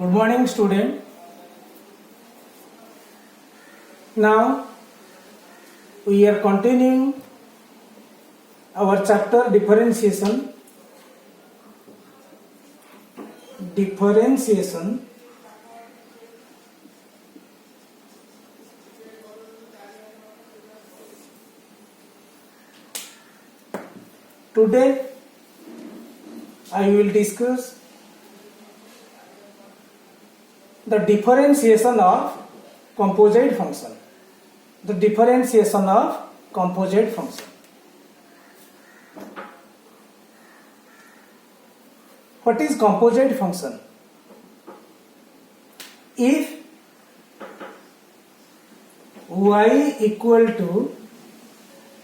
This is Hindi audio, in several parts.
Good morning, student. Now we are continuing our chapter differentiation. Today I will discuss the differentiation of composite function. The differentiation of composite function. What is composite function? If y equal to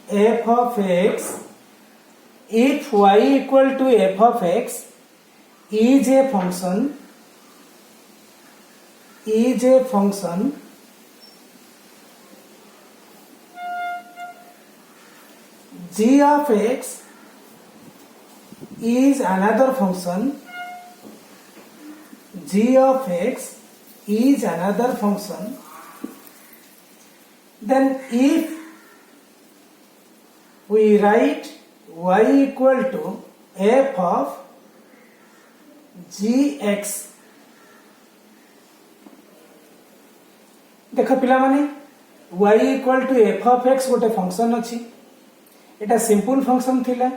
f of x, if y equal to f of x is a function g of x is another function, g of x is another function, then if we write y equal to f of gx, देख पिला माने y equal to f of x गोटे फंक्शन अच्छी, एटा सिंपल फंक्शन थिला.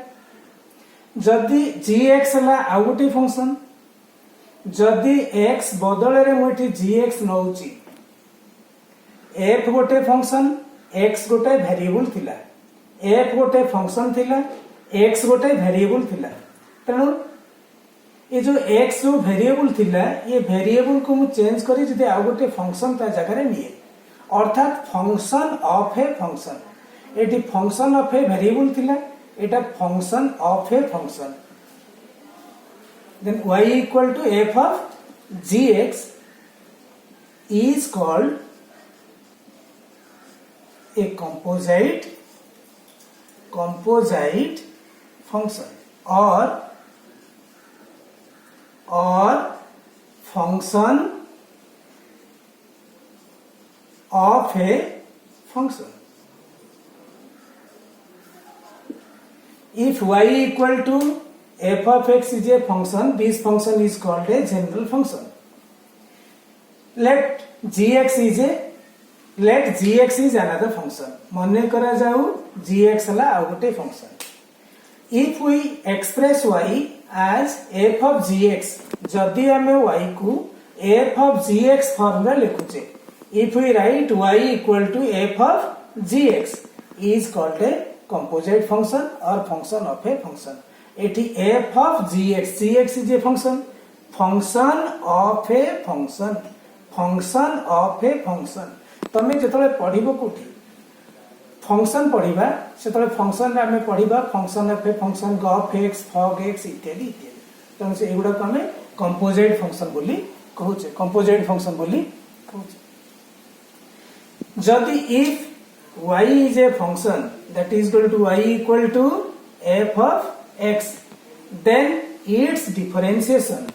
जदि gx हला आउ गोटे फंक्शन, जदि x बदल रे मोठी gx नउची, f गोटे फंक्शन x गोटे वेरिएबल थिला, f गोटे फंक्शन थिला x गोटे वेरिएबल थिला. तेणु ये जो x जो वेरिएबल थिला, ये वेरिएबल को मु चेंज करी जदि आ गोटे फंक्शन ता जगह रे निये, अर्थात फंक्शन ऑफ ए फंक्शन. एटी फंक्शन ऑफ ए वेरिएबल थिला, एटा function of a function. Then y equal to f of gx is called a composite function or function of a function. If y equal to f of x is a function, this function is called a general function. Let gx is another function. मने करा जाऊ gx हला आउ गोटे function. If we express y as f of gx, जदि हमें y को f of gx फॉर्म रे लिखुचे, if we write y equal to f of gx is called a composite function or function of a function. Eighty f of gx is a function of a function. तमे जतले पढिबो कोठी फंक्शन पढिबा, सेतले फंक्शन रे हमें पढिबा function of a function, g o f x, f o g x इत्यादि इत्यादि. तमे से एगुडा को हमें कंपोजिट फंक्शन बोली कहूचे, कंपोजिट फंक्शन बोली कहूचे. जदि if y is a function that is equal to y equal to f of x, then its differentiation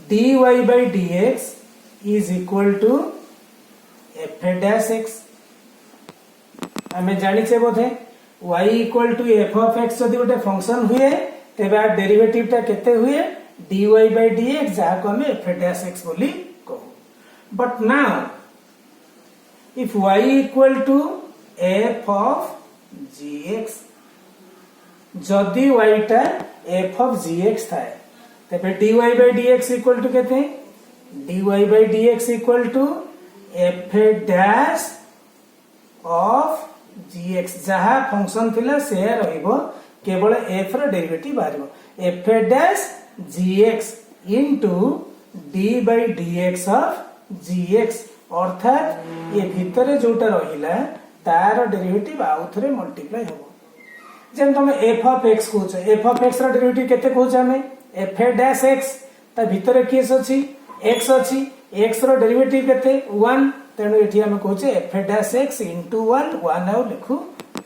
dy by dx is equal to f dash x. हमें जानिछे बोधे y equal to f of x जदि गोटे फंक्शन हुए, तेबे आ डेरिवेटिव टा केते हुए dy by dx, जहा को हमें f dash x बोली कहू. But now if y equal to f of gx, जदि y टा f of gx थाए, तेबे dy by dx equal to केते, dy by dx equal to f dash of gx, जहा फंक्शन थिला से रहिबो केवल f रो derivative बाहरिबो, f dash gx into d by dx of gx, अर्थात ये भितर जोटा रहिला तार डेरिवेटिव आउ थरे मल्टीप्लाई हो. जेन तुम f of x कहूछ, f of x रो डेरिवेटिव केते कहूछ हमें f dash x, ता भितर केस अछि x अछि x रो डेरिवेटिव केते 1 तेणु एठी हम कहूचे f डैश x into 1 1 आउ लिखु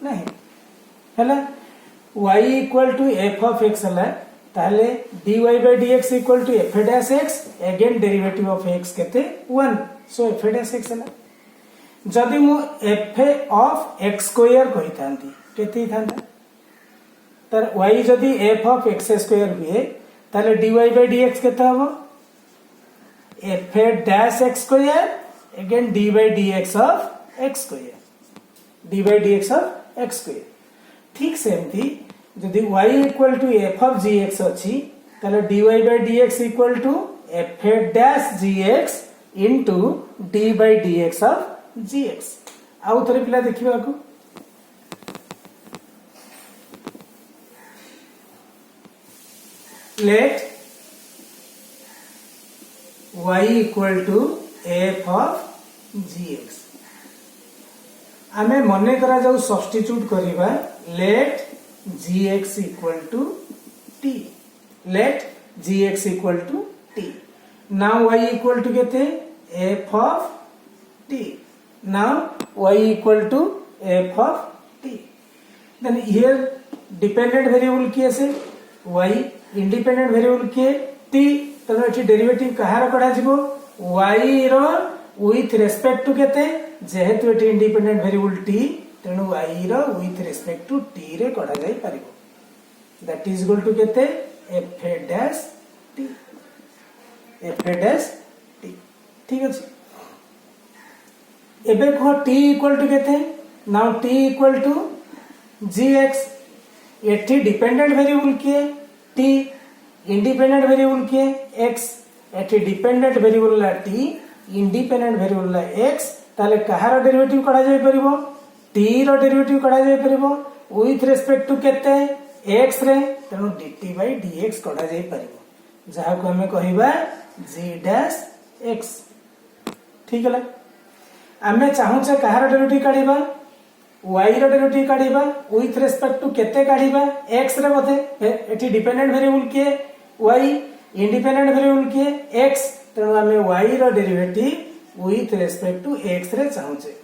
नहीं हैला y equal to f of x हला ताले dy by dx equal to f dash x again derivative of x केते 1 so f dash x हला जदि मु f of x square कहि थांती केते थांता तर y जदि f of x square हुए ताले dy by dx केते हबो f dash x square again d by dx of x square d by dx of x square ठीक सेमती जदि y equal to f of gx अछि ताले dy by dx equal to f dash gx into d by dx of gx आउ थरे पिला देखिबा को let y equal to f of gx आमे मने करा जाऊ सब्स्टिट्यूट करिबा let gx equal to t let gx equal to t now y equal to केते f of t now y equal to f of t then here dependent variable किए से y independent variable किए t तनो एठी डेरिवेटिव कहार कढा जिवो y रो with respect to केते जेहेतु एठी इंडिपेंडेंट वेरिएबल t तेणु y रो with respect to t रे कढा जाई परिबो दैट इज इक्वल टू केते f dash t f dash t ठीक अछि एबे को t इक्वल टू केते now t equal to gx एठी डिपेंडेंट वेरिएबल के t इंडिपेंडेंट वेरिएबल के x एठी डिपेंडेंट वेरिएबल ला t इंडिपेंडेंट वेरिएबल ला x ताले कहार डेरिवेटिव कढा जाय परिबो t रो डेरिवेटिव कढा जाय परिबो विथ रिस्पेक्ट टू केते x रे तेनु dt by dx कढा जाय परिबो जहा को हमें कहिबा g डैश x ठीक है आमे चाहू छे कहार डेरिवेटिव काढिबा y रो डेरिवेटिव काढिबा विथ रिस्पेक्ट टू केते काढिबा x रे बथे एठी डिपेंडेंट वेरिएबल के y इंडिपेंडेंट वेरिएबल के x तेणु आमे y रो derivative with respect to x रे चाहू छे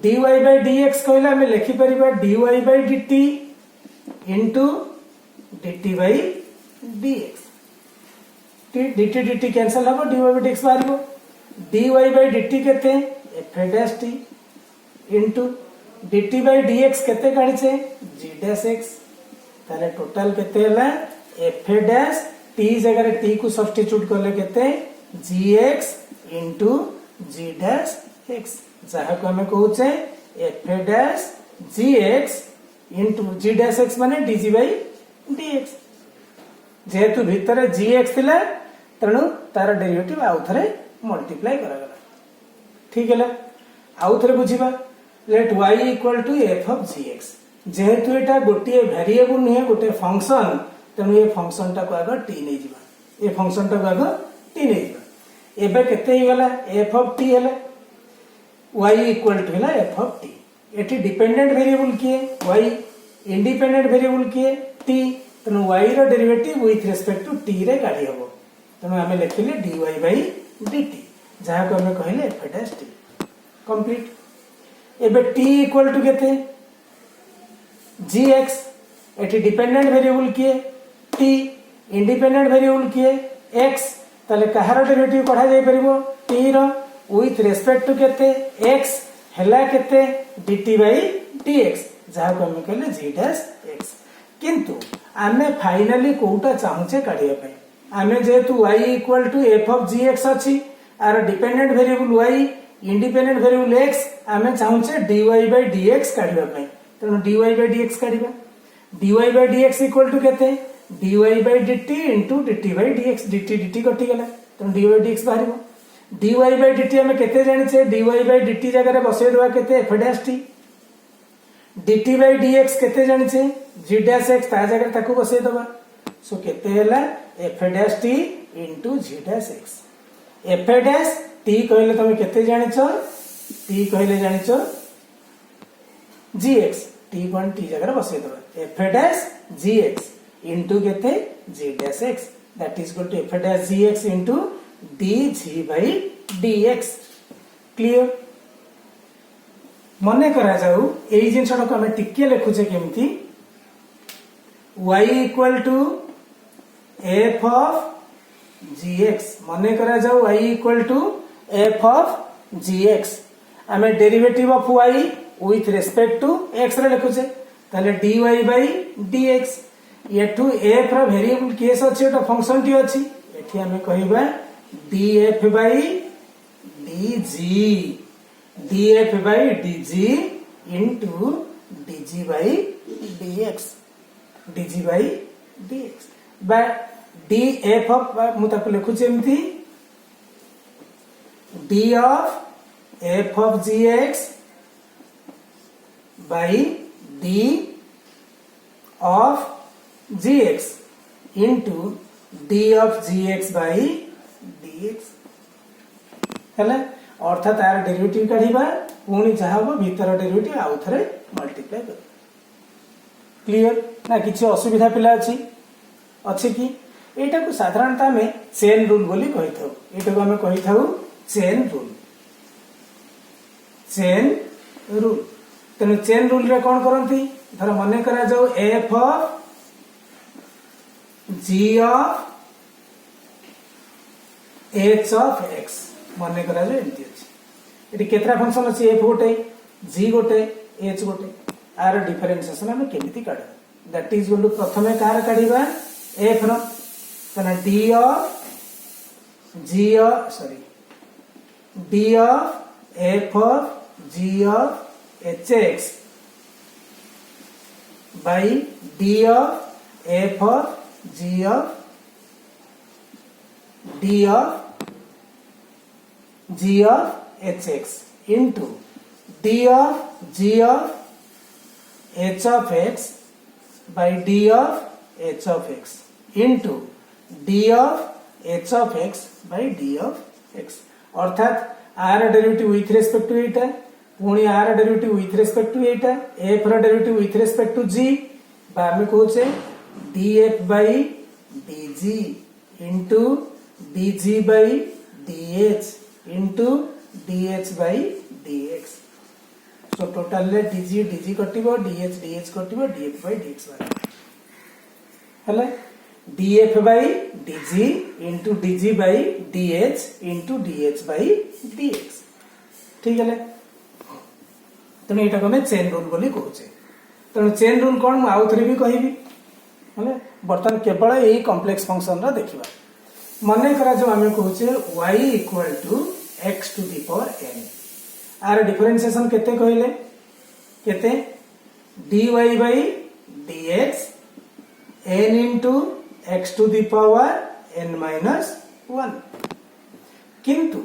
dy by dx कहले आमे लिखि परिबा dy by dt into dt by dx dt dt cancel हबो dy by dx बारिबो dy by dt केते f dash t into dt by dx केते काढी छे g dash x ताले टोटल केते हला f dash t जगह रे t को सब्स्टिट्यूट करले केते gx into g dash x जहा को हमें कहू छे f dash gx into g dash x माने dg by dx जेहेतु भितर gx थिला तणु तार डेरिवेटिव आउ थरे मल्टीप्लाई करा गला ठीक है आउ थरे बुझिबा let y equal to f of gx जेहेतु एटा गोटे वेरिएबल नहीं गोटे फंक्शन तणु ये फंक्शन टा को आगे t नै जिबा ये फंक्शन टा को आगे t नै जिबा एबे केते ही गला f of t हला y इक्वल टू हला f of t एटी डिपेंडेंट वेरिएबल किए y इंडिपेंडेंट वेरिएबल किए t तणु y रो derivative with respect to t रे काढी हबो तणु हमें लिखिले dy by dt जहा को हमें कहले f dash t कंप्लीट एबे t इक्वल टू केते gx एटी डिपेंडेंट वेरिएबल किए t इंडिपेंडेंट वेरिएबल किए x ताले कहार डेरिवेटिव कढा जाय परिबो t रो विथ रिस्पेक्ट टू केते x हला केते dt by dx जहा को हम कहले g dash x किंतु आमे फाइनली कोटा चाहूचे काढिया पय आमे जेतु y equal to f of gx अछि आर dependent variable y independent variable x आमे चाहूचे dy by dx काढिया पय तनो dy by dx काढिबा dy by dx equal to केते dy by dt into dt by dx dt dt कटि गेला तनो dy by dx बाहरिबो dy by dt हमें केते जानि छे dy by dt जगह रे बसै देबा केते f dash t dt by dx केते जानि छे g dash x ता जगह ताको बसै देबा सो केते हैला f dash t into g dash x f dash t कहले तमे केते जानि छ t कहले जानि छ gx t वन t जगह रे बसै देबा f dash gx into केते g dash x that is equal to f dash gx into dg by dx clear मने करा जाऊ एई जिनसटा को हमें टिके लिखुचे केमती y equal to f of gx मने करा जाऊ y equal to f of gx हमें derivative of y with respect to x रे लिखुचे ताले dy by dx एठू f रो वेरिएबल केस अछि एटा फंक्शन टी अछि एठी हमें कहिबा df by dg df by dg into dg by dx dg by dx बा df ऑफ मु ताको लिखुचे एमथी d of f of gx by d of gx into d of gx by dx हैला अर्थात तार डेरिवेटिव काढिबा पुनी जहा हो भीतर डेरिवेटिव आउ थरे मल्टीप्लाई कर क्लियर ना किछि असुविधा पिला अछि कि एटा को साधारणतः में चेन रूल बोली कहि थाउ एटा को हमें कहि थाउ चेन रूल तेनु चेन रूल रे कोन करंती धर मने करा जाऊ f of g of h of x मने करा जाऊ एंती अछि एटी केतरा फंक्शन अछि f गोटे g गोटे h गोटे आर डिफरेंशिएशन हम केमिति काढा दैट इज गोइंग टू प्रथमे कार काढिबा f रो तने d of g of sorry d of f of g of hx by d of f of g of d of g of hx into d of g of h of x by d of h of x into d of h of x by d of x अर्थात r derivative with respect to एटा पुणी r derivative with respect to एटा f रो derivative with respect to g बा हम कहूचे df by dg into dg by dh into dh by dx so total ले dg कटिबो dh कटिबो df by dx हला df by dg into dg by dh into dh by dx ठीक है तने एटा को मैं चेन रूल बोली कहूचे तने चेन रूल कोन मु आउ थरे भी कहिबी हले बर्तन केवल एई कॉम्प्लेक्स फंक्शन रा देखिबा मने करा जो हमें कहूचे y equal to x to the power n आर डिफरेंशिएशन केते कहिले केते dy by dx n into x to the power n minus 1 किंतु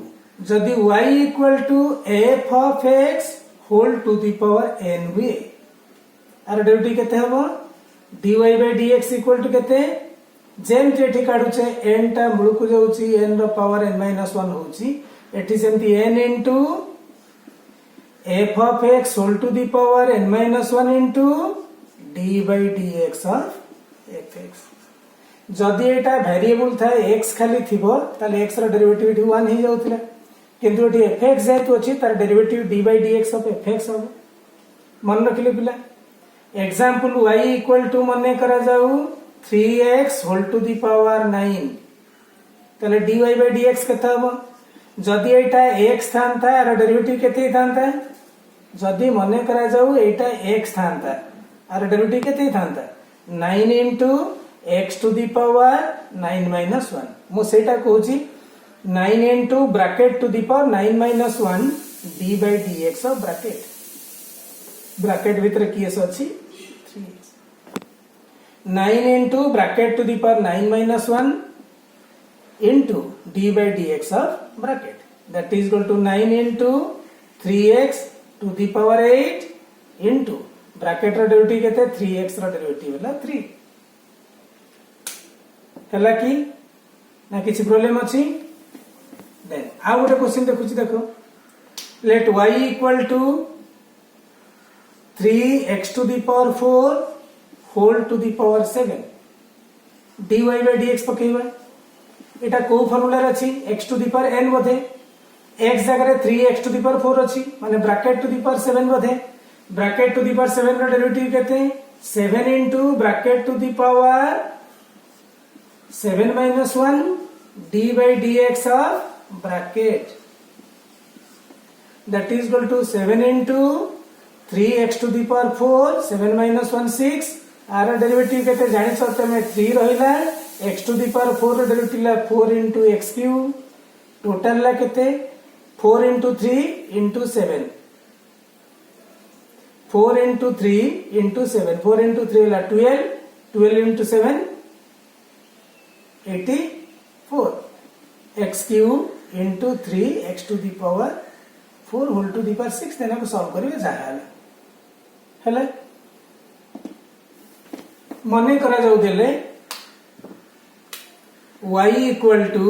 जदि y equal to f of x whole to the power n हुए आर डेरिवेटिव केते हबो dy by dx equal to केते जेम जेठी काढुचे n टा मूल को जाउची n रो पावर n minus 1 होची एठी सेमती n into f of x whole to the power n minus 1 into d by dx of fx जदि एटा वेरिएबल था x खाली थिबो ताले x रो डेरिवेटिव 1 ही जाउतला किंतु एटी fx जेतु अछि तार derivative d by dx of fx हो मन रखिले पिला एग्जांपल y इक्वल टू मने करा जाऊ 3x whole to the power 9 ताले dy by dx केता हो जदि एटा x थांता आर डेरिवेटिव केते थांता जदि मने करा जाऊ एटा x थांता आर डेरिवेटिव केते थांता 9 into x to the power 9 minus 1 मु सेटा कहूची 9 into bracket to the power 9 minus 1 d by dx of bracket भीतर किएस अछि 3x 9 into bracket to the power 9 minus 1 into d by dx of bracket that is equal to 9 into 3x to the power 8 into bracket row derivative केते 3x रो डेरिवेटिव होला 3 हला कि ना किछि प्रॉब्लम अछि देन आ गोटे क्वेश्चन देखुछि देखो let y equal to 3x to the power 4 whole to the power 7 dy by dx पकेबा एटा को फॉर्मूला रे अछि x to the power n बोधे x जगह 3x टू द पावर 4 अछि माने ब्रैकेट टू द पावर 7 बोधे ब्रैकेट टू द पावर 7 रो डेरिवेटिव केते 7 into bracket to the power 7 minus 1 d by dx of bracket that is equal to 7 into 3x to the power 4 7 minus 1 6 are derivative केते जानि छ तमे 3 रहिला x to the power 4 रो डेरिवेटिव ला 4 into x cube टोटल ला केते 4 into 3 into 7 4 into 3 into 7 4 into 3 La 12 12 into 7 84 x cube into 3 x to the power 4 whole to the power 6 देना को सॉल्व करिवे जाहा हैला मने करा जाउ देले y equal to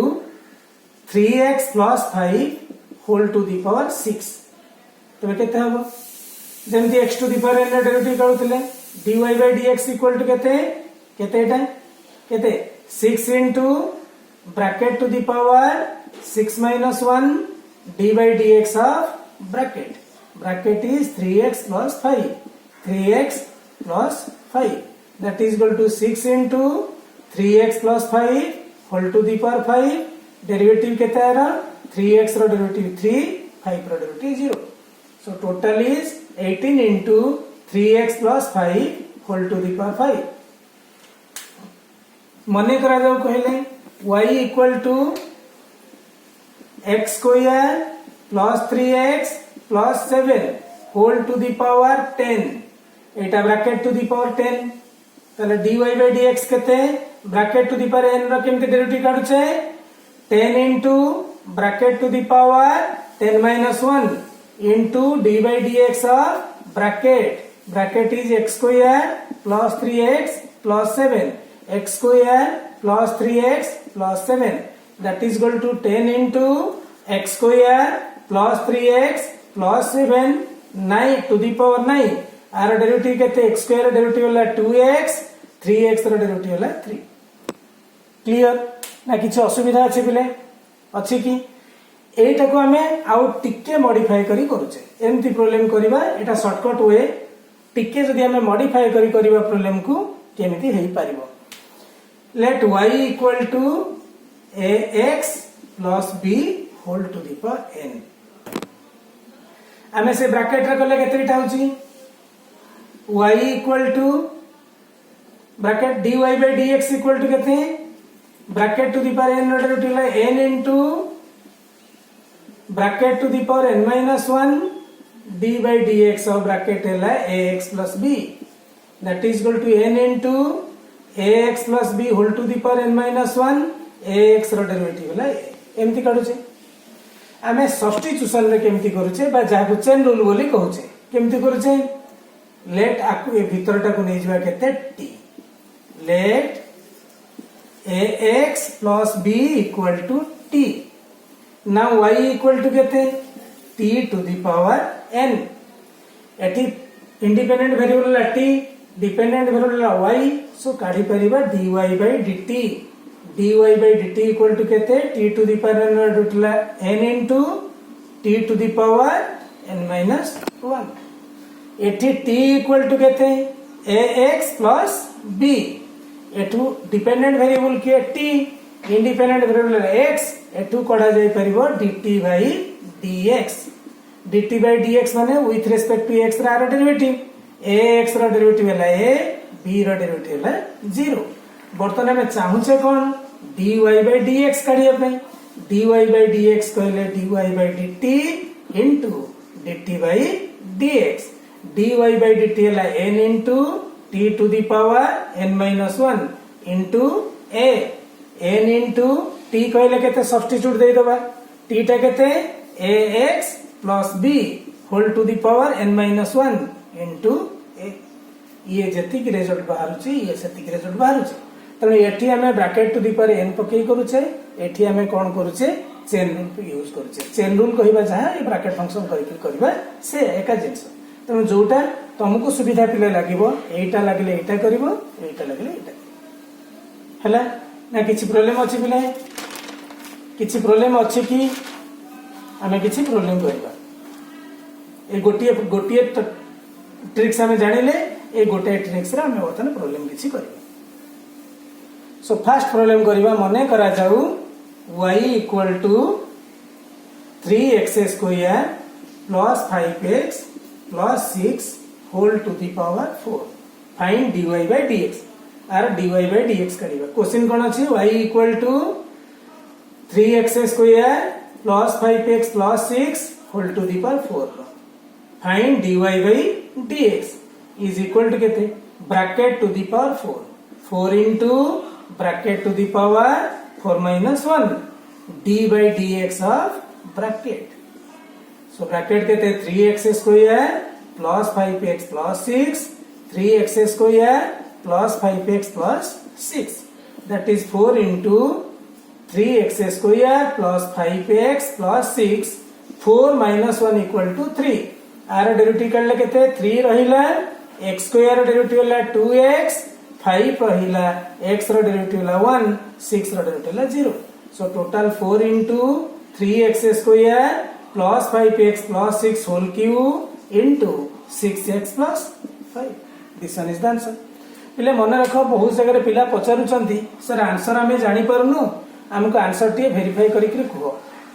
3x plus 5 whole to the power 6 तबे केते हबो जेमति x to the power n derivative करूतले dy by dx equal to केते केते एटा केते 6 into bracket to the power 6 minus 1 d by dx of bracket is 3x plus 5 3x plus 5 that is equal to 6 into 3x plus 5 whole to the power 5 derivative केते आरा 3x रो डेरिवेटिव 3 5 रो derivative 0 so total is 18 into 3x plus 5 whole to the power 5 मने करा जाऊ कहले y equal to x square plus 3x plus 7 whole to the power 10 Etah bracket to the power 10 तले dy by dx केते bracket to the power n रो केमते डेरिवेटिव काढु छे 10 into bracket to the power 10 minus 1 into d by dx of bracket is x square plus 3x plus 7 x square plus 3x plus 7 that is equal to 10 into x square plus 3x plus 7 9 to the power 9 आर डेरिवेटिव केते x स्क्वायर रो डेरिवेटिव होला 2x 3x रो डेरिवेटिव होला 3 क्लियर ना किछ असुविधा अछि बिले अछि कि एटा को हमें आउ टिके मॉडिफाई करी करूचे एमती प्रॉब्लम करबा एटा शॉर्टकट वे टिके जदी हमें मॉडिफाई करी करबा प्रॉब्लम को केमिति हेई पारिबो let y equal to ax plus b whole to the power n हमें से ब्रैकेट रे कले केतेटा होची y equal to bracket dy by dx equal to केते bracket to the power n derivative है n into bracket to the power n minus 1 d by dx of bracket है ax plus b that is equal to n into ax plus b whole to the power n minus 1 ax row derivative है एमती काढु छे हमें सब्स्टिट्यूशन रे केमती करू छे बा जाको चेन रूल बोली कहू छे केमती करू छे लेट आकु ए भीतरटा को नै जवा केते t let ax plus b equal to t now y equal to केते t to the power n एठी इंडिपेंडेंट वेरिएबल ला t डिपेंडेंट वेरिएबल ला y सो काढी परिबा dy by dt dy by dt equal to केते t to the power n La n into t to the power n minus 1 एठी t equal to केते ax plus b एठू डिपेंडेंट वेरिएबल के t इंडिपेंडेंट वेरिएबल x एठू कढा जाय परिबो dt by dx dt by dx माने विथ रिस्पेक्ट टू x रा डेरिवेटिव ax रा डेरिवेटिव है a b रा डेरिवेटिव है 0 बर्तन में चाहू छे कोन dy by dx काढिया पे dy by dx कहले dy by dt into dt by dx dy by dt है n into t to the power n minus 1 into a n into t कहले केते सब्स्टिट्यूट दे दबा t टा केते ax plus b whole to the power n minus 1 into a ये जति की रिजल्ट बाहरुची ये सति की रिजल्ट बाहरुची तने एठी हमें ब्रैकेट टू दी पर n पकई करूचे एठी हमें कोन करूचे चेन रूल को यूज करूचे चेन रूल कहिबा जहा ये ब्रैकेट फंक्शन करबा से एका जिंस तने जोटा तुमको सुविधा पिले लागिबो एटा लागले एटा करबो एटा लागले एटा हला ना किछि प्रॉब्लम अछि पिले किसी प्रोब्लेम अच्छे कि आमे किसी प्रोब्लेम करबा ए गोटिए गोटिए ट्रिक्स आमे जानिले ए गोटे ट्रिक्स रे आमे वर्तमान प्रोब्लेम किसी करबा सो फर्स्ट प्रोब्लेम करबा मने करा जाऊ y equal to 3x square plus 5x plus 6 whole to the power 4 find dy by dx or dy by dx करबा क्वेश्चन कोन अछि y equal to 3x square plus 5x plus 6 whole to the power 4 find dy by dx is equal to केते bracket to the power 4 into bracket to the power 4 minus 1 d by dx of bracket so bracket केते 3x square plus 5x plus 6 3x square plus 5x plus 6 that is 4 into 3x square plus 5x plus 6 4 minus 1 equal to 3 are derivative करले केते 3 रहिला x स्क्वायर डेरिवेटिव ला 2x 5 रहिला x रो डेरिवेटिव ला 1 6 रो डेरिवेटिव ला 0 so total 4 into 3x square plus 5x plus 6 whole cube into 6x plus 5 this one is the answer पिले मन रख बहुत जगह पिला पचारुचंती सर आंसर आमे जानि परनु हमको आंसर टी वेरीफाई करिक कह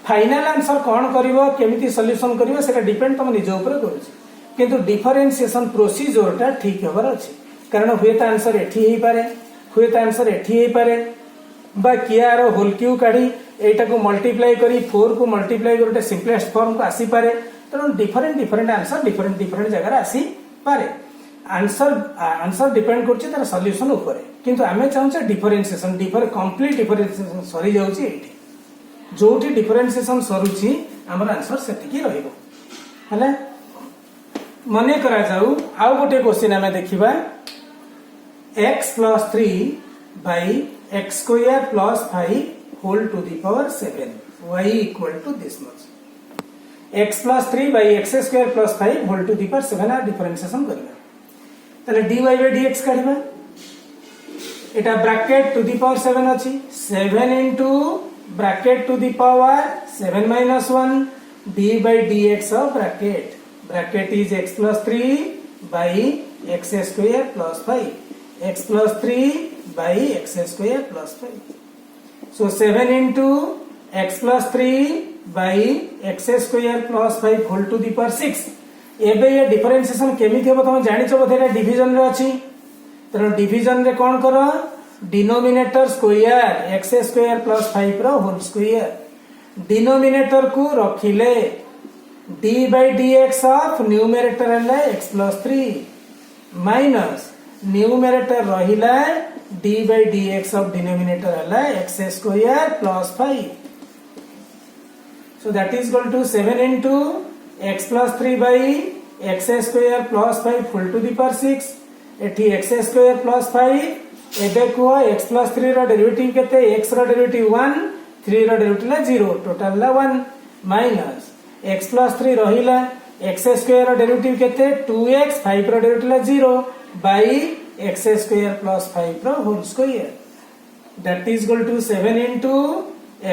फाइनल आंसर कौन करिवो केमिति सॉल्यूशन करिवो सेटा डिपेंड तुम निज ऊपर करूछि किंतु डिफरेंशिएशन प्रोसीजर टा ठीक होबर अछि कारण हुए त आंसर एठी ही पारे हुए त आंसर एठी ही पारे बा किया रो होल क्यू काढी एटा को मल्टीप्लाई करी 4 को मल्टीप्लाई करते सिंपलेस्ट फॉर्म को आसी पारे त डिफरेंट आंसर डिफरेंट जगह आसी पारे आंसर डिपेंड करछि तार सॉल्यूशन ऊपर किंतु आमे चाहूचे डिफरेंशिएशन कंप्लीट डिफरेंशिएशन सरी जाउची एठी जोठी डिफरेंशिएशन सरुची हमर आंसर सेतिकी रहइबो हले मने करा जाऊ आउ गोटे क्वेश्चन आमे देखिबा x + 3 / x स्क्वायर + 5 whole to the power 7 y equal to this much x + 3 / x स्क्वायर + 5 होल टू द पावर 7 आ डिफरेंशिएशन करबा तले dy by dx काढिबा Etah bracket to the power 7 अछि 7 into bracket to the power 7 minus 1 d by dx of bracket is x plus 3 by x square plus 5 x plus 3 by x square plus 5 so 7 into x plus 3 by x square plus 5 whole to the power 6 एबे ये डिफरेंशिएशन केमिति हो तुम जानि छ बोथे डिवीजन रे अछि त डिवीजन रे कोन करो denominator square x square plus 5 रो होल स्क्वायर डिनोमिनेटर को रखिले d by dx of numerator हला x plus 3 माइनस न्यूमरेटर रहिला d by dx of denominator हला x square plus 5 so that is equal to 7 into x plus 3 by x square plus 5 whole to the power 6 एठी x square plus 5 एबे को x plus 3 रो डेरिवेटिव केते x रो डेरिवेटिव 1 3 रो डेरिवेटिव ला 0 टोटल ला 1 माइनस x plus 3 रहिला x square रो डेरिवेटिव केते 2x 5 रो डेरिवेटिव ला 0 by x square plus 5 रो whole square that is equal to 7 into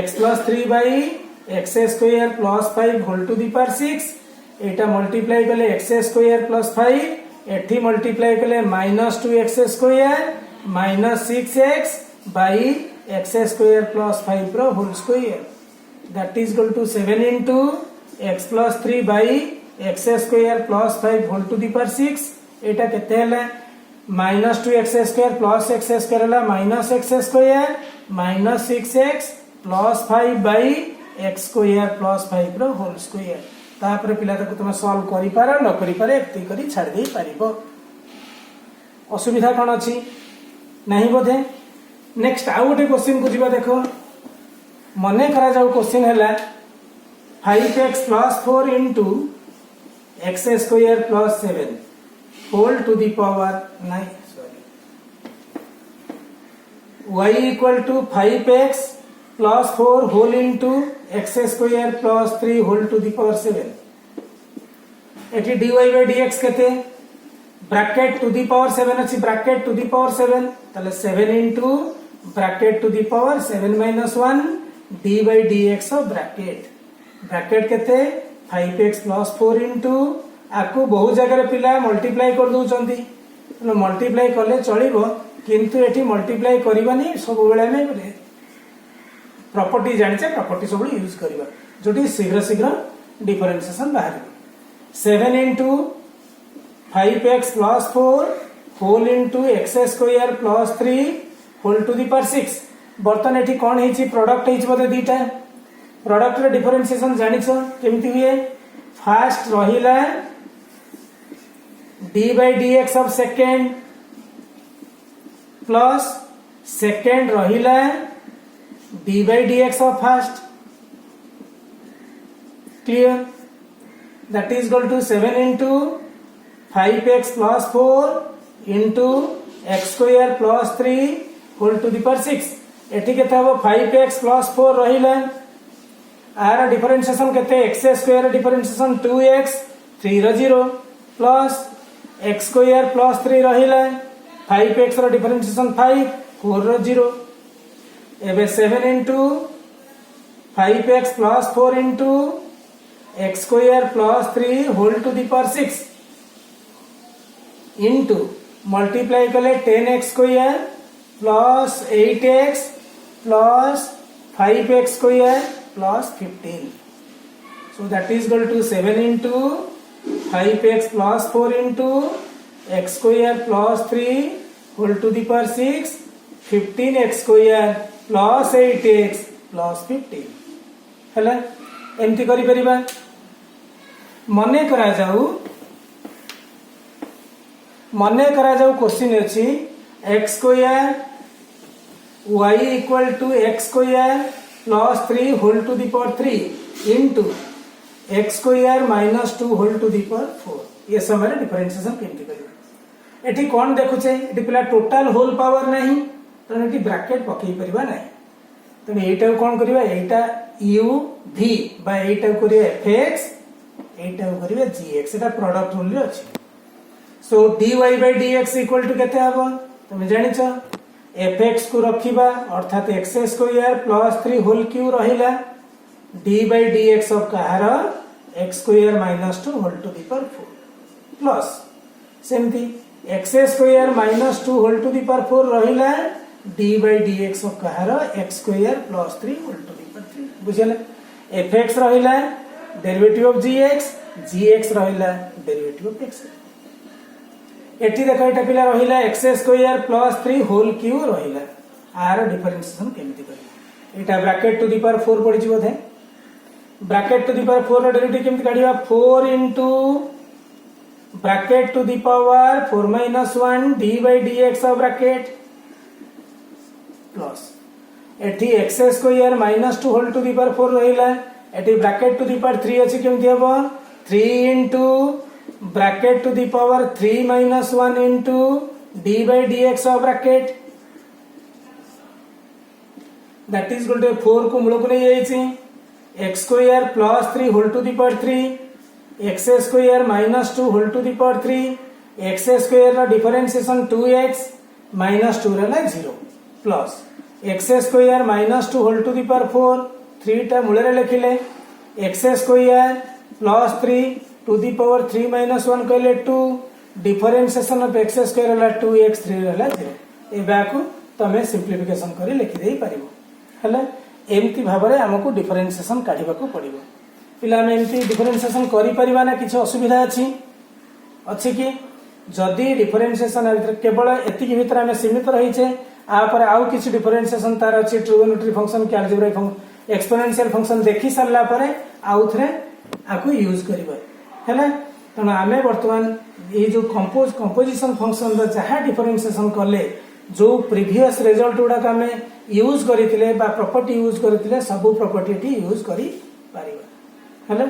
x plus 3 by x square plus 5 whole to the power 6 Etah multiply करले x square plus 5 एठी मल्टीप्लाई करले minus 2x square minus 6x by x square plus 5 pro whole square that is equal to 7 into x plus 3 by x square plus 5 whole to the power 6 एटा केते हला minus 2x square plus x square हला minus x square minus 6x plus 5 by x square plus 5 रो होल स्क्वायर तापर पिला तक तुम सॉल्व करि पारो न करि पारे एति करि छाड़ देई पारिबो असुविधा कोन अछि नाही बोधे नेक्स्ट आउ गोटे क्वेश्चन को जिबा देखो मने करा जाऊ क्वेश्चन हला 5x plus 4 into x square plus 7 whole to the power 9 y equal to 5x plus 4 whole into x square plus 3 whole to the power 7 एठी dy by dx केते ब्रैकेट टू दी पावर 7 अछि ब्रैकेट टू दी पावर 7 तले 7 into bracket to the power 7 minus 1 d by d x of bracket bracket केते 5x प्लस 4 इंटू आपको बहुत जगह पिला मल्टीप्लाई कर दउचंती मल्टीप्लाई कले चलिबो किंतु एठी मल्टीप्लाई करबानी सब बेले में प्रॉपर्टी जानिचे प्रॉपर्टी सब यूज करबा जोटी शीघ्र शीघ्र डिफरेंशिएशन बाहर 7 into 5x plus 4 whole into x square plus 3 whole to the power 6 बर्तन एठी कोन हेची प्रोडक्ट हेची बोले दीटा प्रोडक्ट रे डिफरेंशिएशन जानिछो केमिति हुए फर्स्ट रहिला d by dx of second plus second रहिला d by dx of first clear that is equal to 7 into 5x plus 4 into x square plus 3 whole to the power 6 एठी केते हबो 5x plus 4 रहिला आर डिफरेंशिएशन केते x स्क्वायर डिफरेंशिएशन 2x 3 रो 0 प्लस x स्क्वायर प्लस 3 रहिला 5x रो डिफरेंशिएशन 5 4 रो 0 एबे 7 into 5x plus 4 into x square plus 3 whole to the power 6 into multiply कले 10x square plus 8x plus 5x square plus 15 so that is equal to 7 into 5x plus 4 into x square plus 3 whole to the power 6 15x square plus 8x plus 15 हैला एमती करि परिबा मने करा जाऊ क्वेश्चन अछि x square y equal to x square plus 3 whole to the power 3 into x square minus 2 whole to the power 4 ये समय डिफरेंशिएशन केमती करिबा एठी कोन देखुछे एठी पिला टोटल होल पावर नाही त एठी ब्रैकेट पकई परिबा नाही त एटा कोन करिबा एटा u v बाय एटा करिया fx एटा करिया gx एटा प्रोडक्ट रूल रे अछि सो dy by dx equal to केते हबो तुम जानिछ fx को रखिबा अर्थात x square plus 3 whole cube रहिला d by dx ऑफ कहार x square minus 2 whole to the power 4 plus सेमती x square minus 2 whole to the power 4 रहिला d by dx ऑफ कहार x square plus 3 whole to the power 3 बुझले fx रहिला डेरिवेटिव ऑफ gx रहिला डेरिवेटिव ऑफ x एठी देखो एटा पिला रहिला x square plus 3 whole cube रहिला आर डिफरेंशिएशन केमिति करिया एटा ब्रैकेट टू दी पावर 4 पड़ी जिवो थे ब्रैकेट टू दी पावर 4 रो डेरिवेटिव केमिति काढिबा 4 into bracket to the power 4 minus 1 d by dx of bracket plus एठी x square minus 2 whole to the power 4 रहिला एठी ब्रैकेट टू दी पावर 3 अछि केमिति हबो 3 into bracket to the power 3 minus 1 into d by dx of bracket that is equal to 4 को मूल को नहीं जाइछि x square plus 3 whole to the power 3 x square minus 2 whole to the power 3 x square रा डिफरेंशिएशन 2x minus 2 रहला 0 plus x square minus 2 whole to the power 4 3 टा मूल रे लिखिले x square plus 3 to the power 3 minus 1 कहले 2 डिफरेंशिएशन ऑफ x स्क्वायर हला 2x 3 रहला 0 ए बाकू तमे सिंपलीफिकेशन करी लिखि देई परिबो हला एमती भाबरे हमकु डिफरेंशिएशन काढिबा को पड़िबो पिला में एमती डिफरेंशिएशन करि परिबा ना किछ असुविधा अछि कि जदी डिफरेंशिएशन केवल एति के भीतर हमें सीमित रही छे आ पर आउ किछ डिफरेंशिएशन तार अछि ट्रिगोनोमेट्री फंक्शन के अलजेब्रिक फंक्शन एक्सपोनेंशियल फंक्शन देखि सरला परे आउ थरे आकु यूज करबा हैला तनो आमे वर्तमान ए जो कंपोजिशन फंक्शन द जहा डिफरेंशिएशन करले जो प्रीवियस रिजल्ट उडा का में यूज करितिले बा प्रॉपर्टी यूज करितिले सब प्रॉपर्टी टी यूज करि पारिबा हैला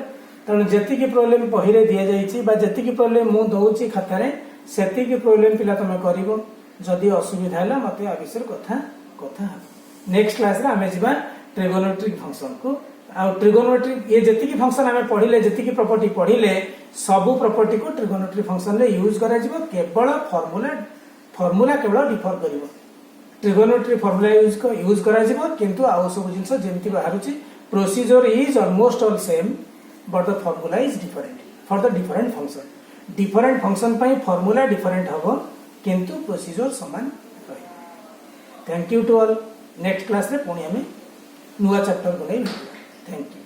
तनो जति की प्रॉब्लम पहिरे दिया जाईची बा जति की प्रॉब्लम मु दउची खाता रे सेति की प्रॉब्लम पिला तमे करिवो जदी असुविधा हैला मते आ विषय कथा नेक्स्ट क्लास रे आमे जिबा ट्रिगोनोमेट्रिक फंक्शन को आ ट्रिगोनोमेट्रिक ये जति की फंक्शन हमें पढ़िले जति की प्रॉपर्टी पढ़िले सब प्रॉपर्टी को ट्रिगोनोमेट्रिक फंक्शन रे यूज करा जिवो केवल फार्मूला केवल डिफर करिवो ट्रिगोनोमेट्री फॉर्मूला यूज करा जिवो किंतु आउ सब जिंस जेमति बाहरुची procedure is almost all same but the formula is different for the different function पई फॉर्मूला डिफरेंट हबो किंतु प्रोसीजर समान रही। Thank you to all. Next class रे पुणी हमें नुआ चैप्टर को नहीं थैंक यू।